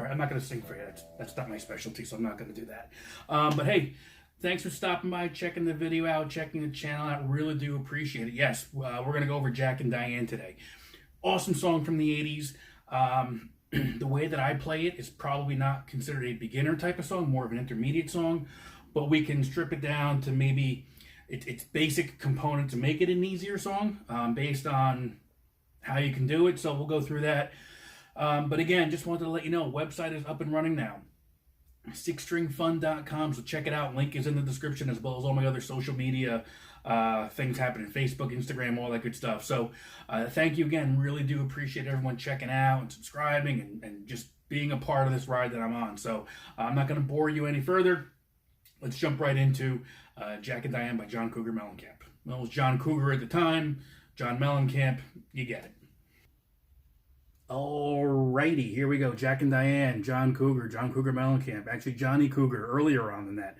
sorry, I'm not going to sing for you. That's not my specialty, so I'm not going to do that. But hey, thanks for stopping by, checking the video out, checking the channel out. Really do appreciate it. Yes, we're going to go over Jack and Diane today. Awesome song from the 80s. The way that I play it is probably not considered a beginner type of song, more of an intermediate song, but we can strip it down to maybe its basic component to make it an easier song based on how you can do it. So we'll go through that. But again, just wanted to let you know, website is up and running now. sixstringfun.com, so check it out. Link is in the description, as well as all my other social media things happening, Facebook, Instagram, all that good stuff. So thank you again. Really do appreciate everyone checking out and subscribing and just being a part of this ride that I'm on. So I'm not going to bore you any further. Let's jump right into Jack and Diane by John Cougar Mellencamp. Well, it was John Cougar at the time, John Mellencamp, you get it. Alrighty, here we go. Jack and Diane, John Cougar Mellencamp. Actually, Johnny Cougar, earlier on than that.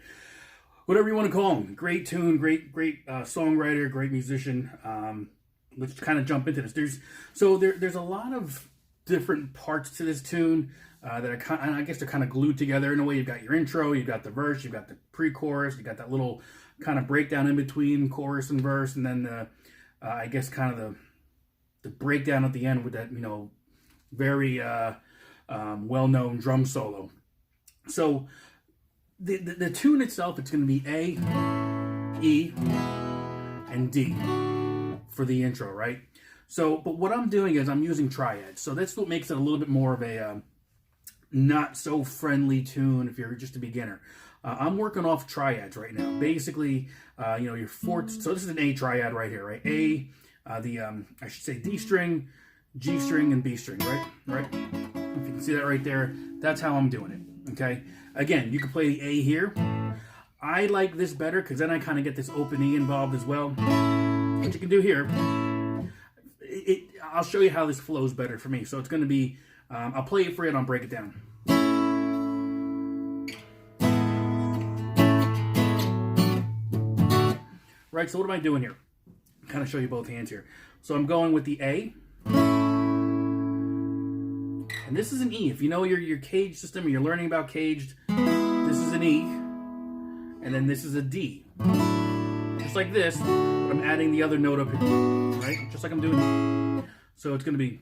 Whatever you want to call him. Great tune, great songwriter, great musician. Let's kind of jump into this. There's a lot of different parts to this tune that are I guess they're kind of glued together in a way. You've got your intro, you've got the verse, you've got the pre-chorus, you've got that little kind of breakdown in between chorus and verse, and then I guess kind of the breakdown at the end with that, very well-known drum solo. So the tune itself, it's going to be A, E, and D for the intro, right? So, but what I'm doing is I'm using triads. So that's what makes it a little bit more of a not so friendly tune if you're just a beginner. I'm working off triads right now. Basically, your fourth. So this is an A triad right here, right? A, I should say D string, G string, and B string, right? If you can see that right there, that's how I'm doing it, okay? Again, you can play the A here. I like this better because then I kind of get this open E involved as well. What you can do here, I'll show you how this flows better for me. So it's going to be, I'll play it for you and I'll break it down. Right, so what am I doing here? Kind of show you both hands here. So I'm going with the A. And this is an E. If you know your cage system or you're learning about caged, this is an E. And then this is a D. Just like this, but I'm adding the other note up here, right? Just like I'm doing. So it's going to be.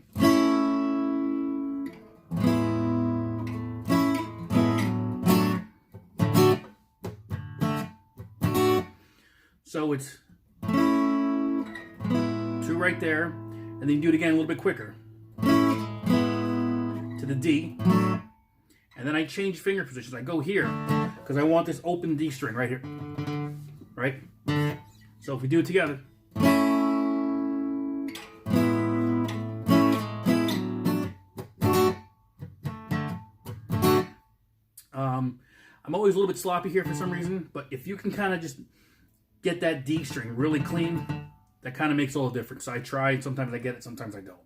So it's 2 right there, and then you do it again a little bit quicker. To the D, and then I change finger positions. I go here because I want this open D string right here, right? So if we do it together, I'm always a little bit sloppy here for some reason, but if you can kind of just get that D string really clean, that kind of makes all the difference. So I try, sometimes I get it, sometimes I don't.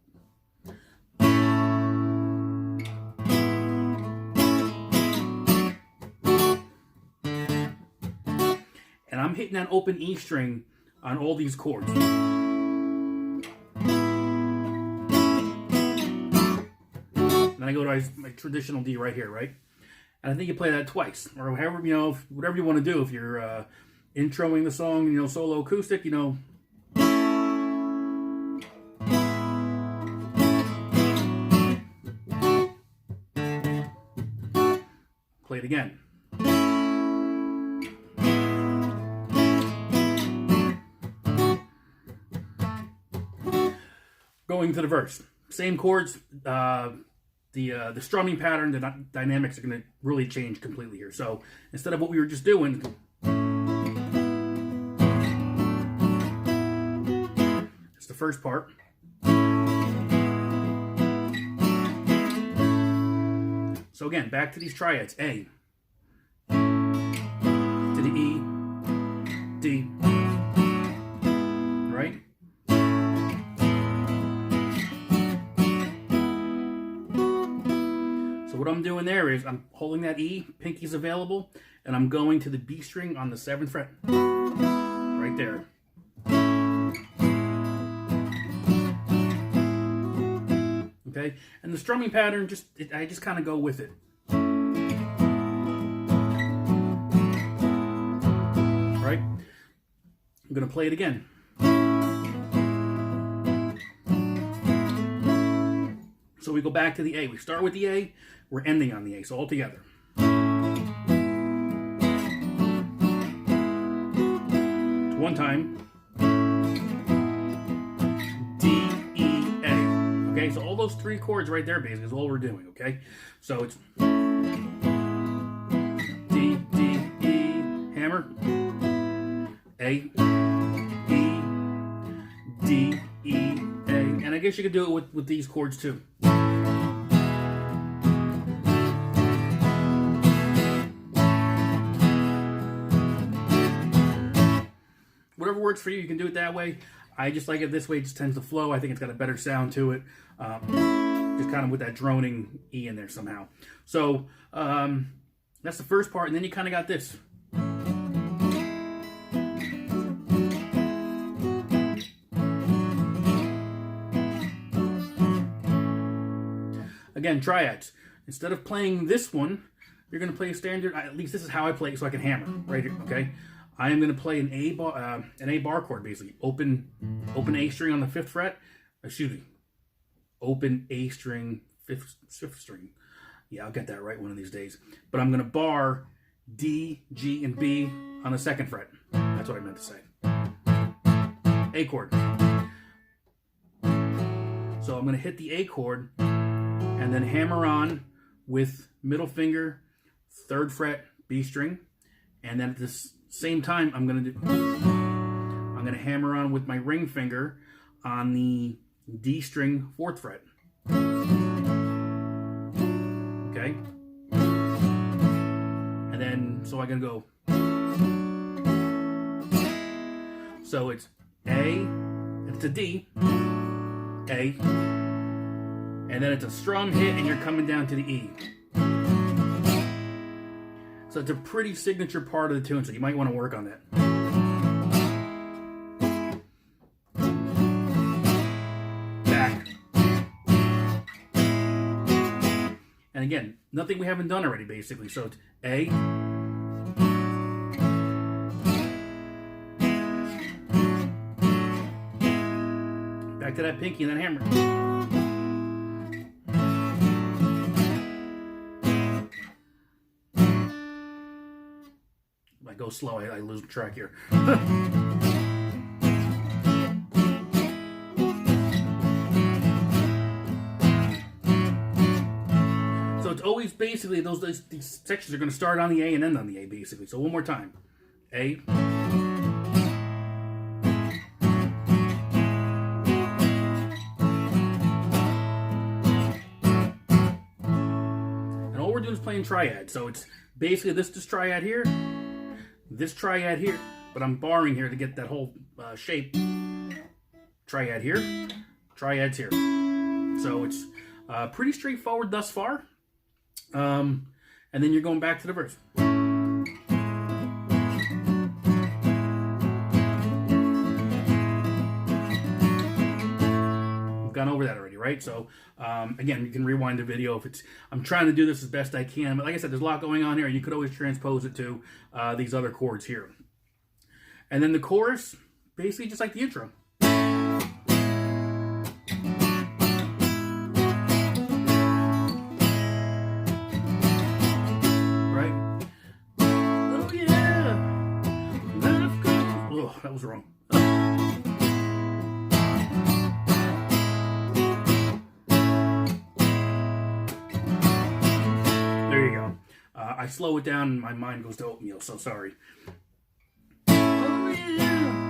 And I'm hitting that open E string on all these chords. And then I go to my traditional D right here, right? And I think you play that twice, or however, whatever you want to do. If you're introing the song, solo acoustic, play it again. Going to the verse, same chords. The strumming pattern, the dynamics are going to really change completely here. So instead of what we were just doing, it's the first part. So again, back to these triads: A to the E, D, right? What I'm doing there is I'm holding that E, pinky's available, and I'm going to the B string on the 7th fret, right there. Okay, and the strumming pattern, I just kind of go with it. I'm going to play it again. So we go back to the A. We start with the A, we're ending on the A, so all together. One time. D, E, A. Okay, so all those three chords right there basically is all we're doing, okay? So it's D, D, E, hammer, A, E, D, E, A. And I guess you could do it with these chords too. Whatever works for you, you can do it that way. I just like it this way. It just tends to flow. I think it's got a better sound to it. Just kind of with that droning E in there somehow. So that's the first part. And then you kind of got this. Again, triads. Instead of playing this one, you're going to play a standard. At least this is how I play it so I can hammer right here, okay? I am going to play an A bar chord, basically. Open A string on the 5th fret. Excuse me. Open A string, 5th string. Yeah, I'll get that right one of these days. But I'm going to bar D, G, and B on the 2nd fret. That's what I meant to say. A chord. So I'm going to hit the A chord and then hammer on with middle finger, 3rd fret, B string. And then at this same time, I'm gonna hammer on with my ring finger on the D string 4th fret. Okay, and then so I'm gonna go. So it's A, it's a D, A, and then it's a strum hit, and you're coming down to the E. So it's a pretty signature part of the tune, so you might want to work on that. Back. And again, nothing we haven't done already, basically. So it's A. Back to that pinky and then hammer. If I go slow, I lose track here. So it's always basically these sections are going to start on the A and end on the A, basically. So one more time. A. And all we're doing is playing triad. So it's basically this triad here, this triad here, but I'm barring here to get that whole shape. Triad here, triads here. So it's pretty straightforward thus far. And then you're going back to the verse. We've gone over that already, right? So again, you can rewind the video if it's. I'm trying to do this as best I can, but like I said, there's a lot going on here, and you could always transpose it to these other chords here. And then the chorus, basically just like the intro. That was wrong. There you go. I slow it down and my mind goes to oatmeal, so sorry. Oh, yeah.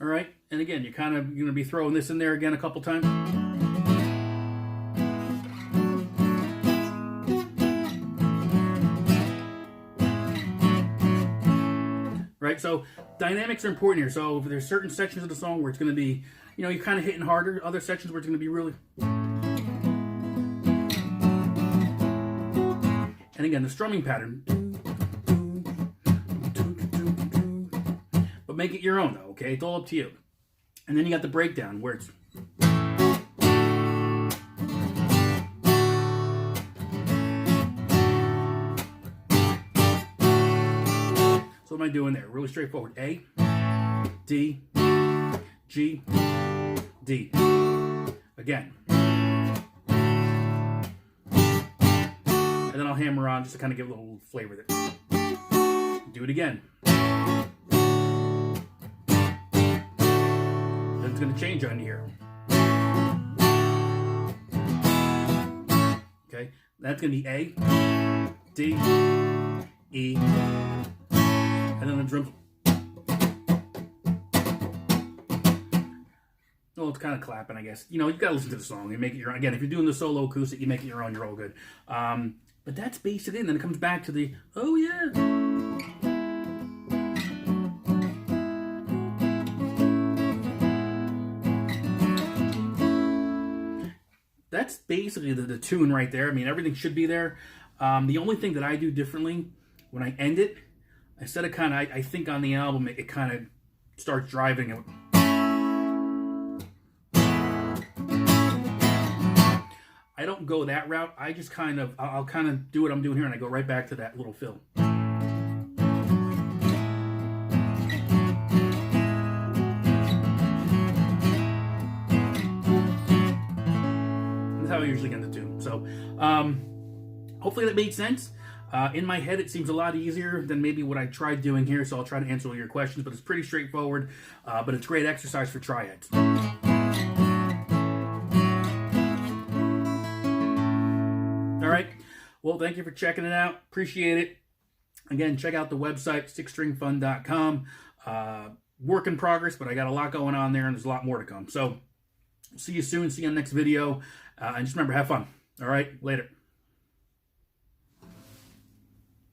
All right, and again, you're going to be throwing this in there again a couple times. Right, so dynamics are important here. So if there's certain sections of the song where it's going to be, you know, you're kind of hitting harder. Other sections where it's going to be really. And again, the strumming pattern. But make it your own, though. Okay, it's all up to you. And then you got the breakdown where it's. So what am I doing there? Really straightforward. A, D, G, D. Again. And then I'll hammer on just to kind of give a little flavor there. Do it again. Then it's going to change on here. Okay, that's going to be A, D, E, and then the drums. Well, it's kind of clapping, I guess. You know, you've got to listen to the song and make it your own. Again, if you're doing the solo acoustic, you make it your own, you're all good. But that's basically it. And then it comes back to the, oh yeah. That's basically the tune right there. I mean, everything should be there. The only thing that I do differently, when I end it, instead of kind of, I think on the album, it kind of starts driving it. I don't go that route. I just kind of, I'll kind of do what I'm doing here, and I go right back to that little fill. That's how I usually get the tune. So, hopefully that made sense. In my head, it seems a lot easier than maybe what I tried doing here, so I'll try to answer all your questions, but it's pretty straightforward, but it's great exercise for triads. All right. Well, thank you for checking it out. Appreciate it. Again, check out the website, sixstringfun.com. Work in progress, but I got a lot going on there, and there's a lot more to come. So, see you soon. See you on the next video. And just remember, have fun. All right. Later.